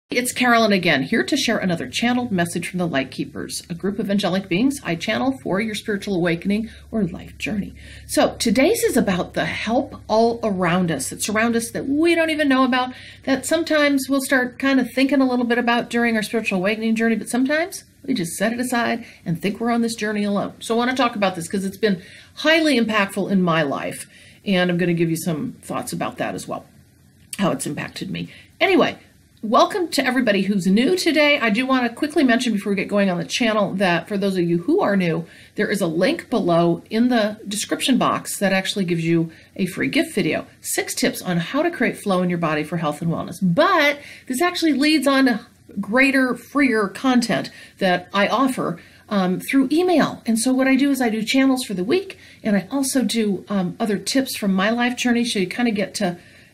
It's Carolyn again, here to share another channeled message from the Lightkeepers, a group of angelic beings I channel for your spiritual awakening or life journey. So today's is about the help all around us that surround us that we don't even know about, that sometimes we'll start kind of thinking a little bit about during our spiritual awakening journey, but sometimes we just set it aside and think we're on this journey alone. So I want to talk about this because it's been highly impactful in my life, and I'm going to give you some thoughts about that as well, how it's impacted me. Anyway, welcome to everybody who's new today. I do want to quickly mention before we get going on the channel that for those of you who are new, there is a link below in the description box that actually gives you a free gift video. 6 tips on how to create flow in your body for health and wellness. But this actually leads on to greater, freer content that I offer through email. And so what I do is I do channels for the week, and I also do other tips from my life journey, so you kind of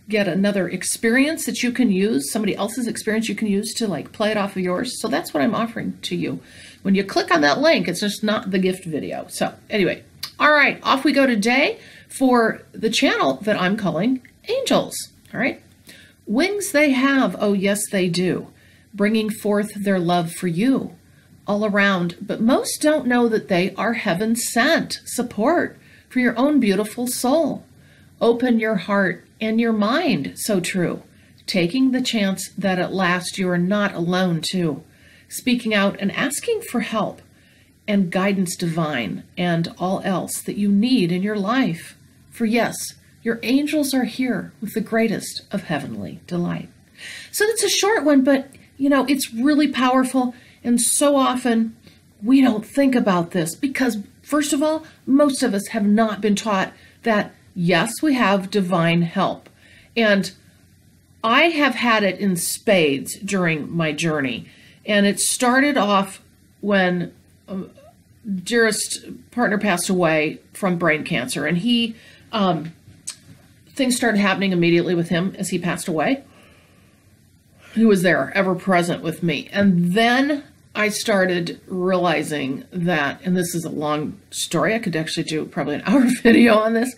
get another experience that you can use, somebody else's experience you can use to like play it off of yours. So that's what I'm offering to you. When you click on that link, it's just not the gift video. So anyway, all right, off we go today for the channel that I'm calling Angels. All right. Wings they have, oh yes they do, bringing forth their love for you all around. But most don't know that they are heaven sent support for your own beautiful soul. Open your heart and your mind, so true, taking the chance that at last you are not alone too, speaking out and asking for help and guidance divine and all else that you need in your life. For yes, your angels are here with the greatest of heavenly delight. So that's a short one, but you know, it's really powerful, and so often we don't think about this because, first of all, most of us have not been taught that yes, we have divine help. And I have had it in spades during my journey. And it started off when dearest partner passed away from brain cancer. And things started happening immediately with him as he passed away. He was there, ever present with me. And then I started realizing that, and this is a long story, I could actually do probably an hour video on this,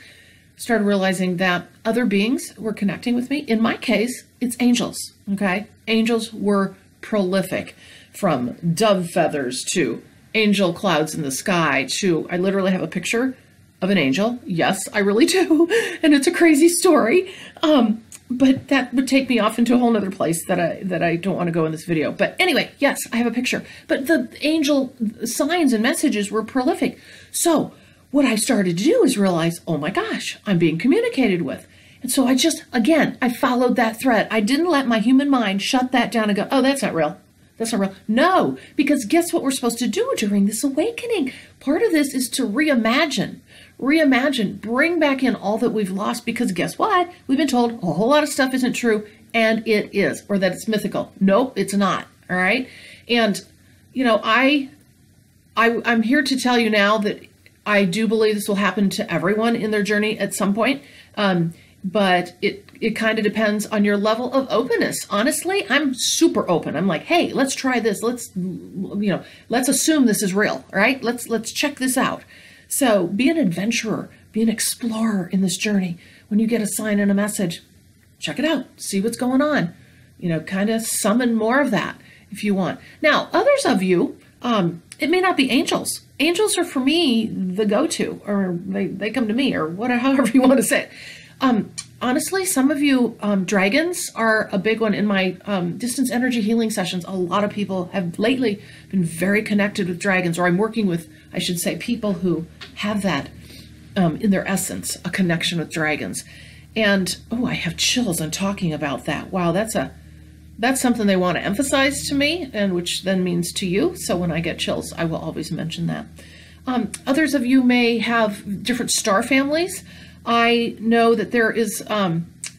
started realizing that other beings were connecting with me. In my case, it's angels, okay? Angels were prolific, from dove feathers to angel clouds in the sky to, I literally have a picture of an angel. Yes, I really do. And it's a crazy story. But that would take me off into a whole nother place that I don't want to go in this video. But anyway, yes, I have a picture. But the angel signs and messages were prolific. So what I started to do is realize, oh my gosh, I'm being communicated with. And so I just, again, I followed that thread. I didn't let my human mind shut that down and go, oh, that's not real. That's not real. No, because guess what we're supposed to do during this awakening? Part of this is to reimagine, bring back in all that we've lost, because guess what? We've been told a whole lot of stuff isn't true, and it is, or that it's mythical. Nope, it's not, all right? And, you know, I'm here to tell you now that I do believe this will happen to everyone in their journey at some point, but it kind of depends on your level of openness. Honestly, I'm super open. I'm like, hey, let's try this. Let's assume this is real, all right? Let's check this out. So be an adventurer, be an explorer in this journey. When you get a sign and a message, check it out, see what's going on. You know, kind of summon more of that if you want. Now, others of you, it may not be angels. Angels are for me the go-to, or they come to me, or whatever, however you want to say it. Honestly, some of you, dragons are a big one in my distance energy healing sessions. A lot of people have lately been very connected with dragons, or I'm working with, I should say, people who have that in their essence, a connection with dragons. And, oh, I have chills on talking about that. Wow, that's something they want to emphasize to me, and which then means to you. So when I get chills, I will always mention that. Others of you may have different star families. I know that there is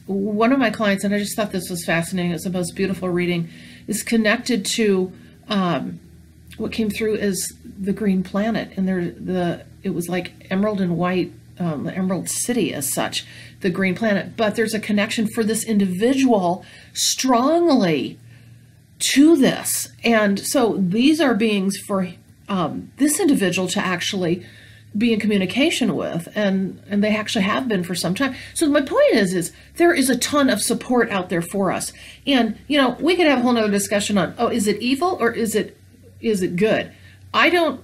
one of my clients, and I just thought this was fascinating. It's the most beautiful reading, is connected to what came through as the green planet, and it was like emerald and white, the Emerald City as such, the green planet. But there's a connection for this individual strongly to this, and so these are beings for this individual to actually be in communication with, and they actually have been for some time. So my point is there is a ton of support out there for us. And, you know, we could have a whole nother discussion on, oh, is it evil or is it good? I don't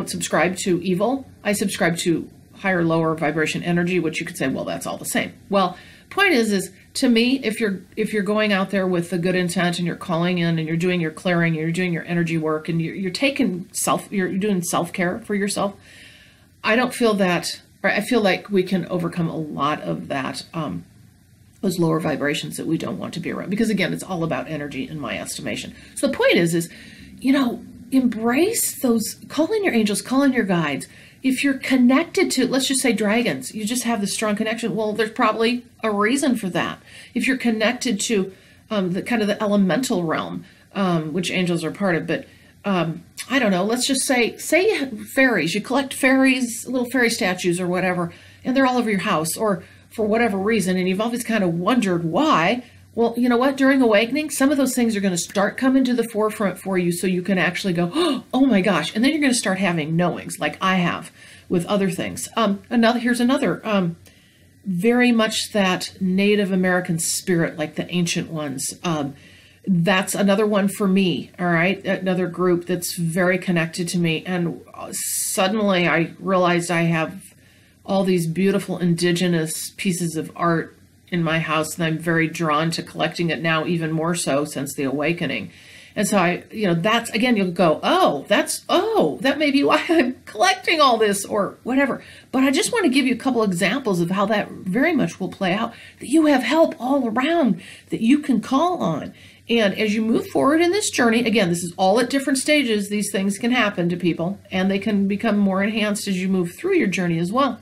subscribe to evil. I subscribe to higher, lower vibration energy, which you could say, well, that's all the same. Well, point is to me, if you're going out there with the good intent and you're calling in and you're doing your clearing, and you're doing your energy work, and you're doing self-care for yourself, I don't feel that, or I feel like we can overcome a lot of that, those lower vibrations that we don't want to be around. Because again, it's all about energy in my estimation. So the point is, you know, embrace those, call in your angels, call in your guides. If you're connected to, let's just say dragons, you just have this strong connection. Well, there's probably a reason for that. If you're connected to the kind of the elemental realm, which angels are part of, but I don't know, let's just say fairies, you collect fairies, little fairy statues or whatever, and they're all over your house, or for whatever reason, and you've always kind of wondered why. Well, you know what? During awakening, some of those things are going to start coming to the forefront for you, so you can actually go, oh my gosh. And then you're going to start having knowings like I have with other things. Here's another, very much that Native American spirit, like the ancient ones. That's another one for me. All right. Another group that's very connected to me. And suddenly I realized I have all these beautiful indigenous pieces of art in my house, and I'm very drawn to collecting it now, even more so since the awakening. And so that's, again, you'll go, that may be why I'm collecting all this or whatever. But I just want to give you a couple examples of how that very much will play out, that you have help all around that you can call on. And as you move forward in this journey, again, this is all at different stages. These things can happen to people, and they can become more enhanced as you move through your journey as well.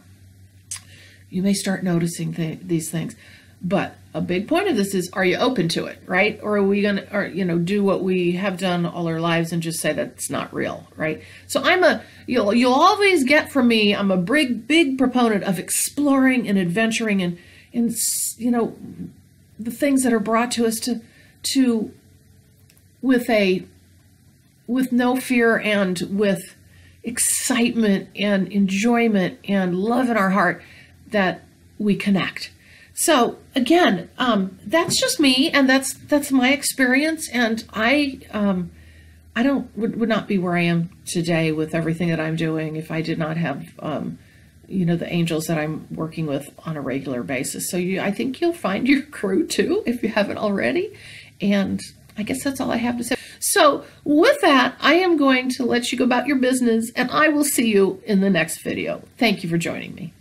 You may start noticing these things. But a big point of this is, are you open to it, right? Or are we going to, do what we have done all our lives and just say that's not real, right? So you'll always get from me, I'm a big proponent of exploring and adventuring and the things that are brought to us with no fear and with excitement and enjoyment and love in our heart, that we connect. So again, that's just me, and that's my experience, and I would not be where I am today with everything that I'm doing if I did not have the angels that I'm working with on a regular basis. So I think you'll find your crew too if you haven't already, and I guess that's all I have to say. So with that, I am going to let you go about your business, and I will see you in the next video. Thank you for joining me.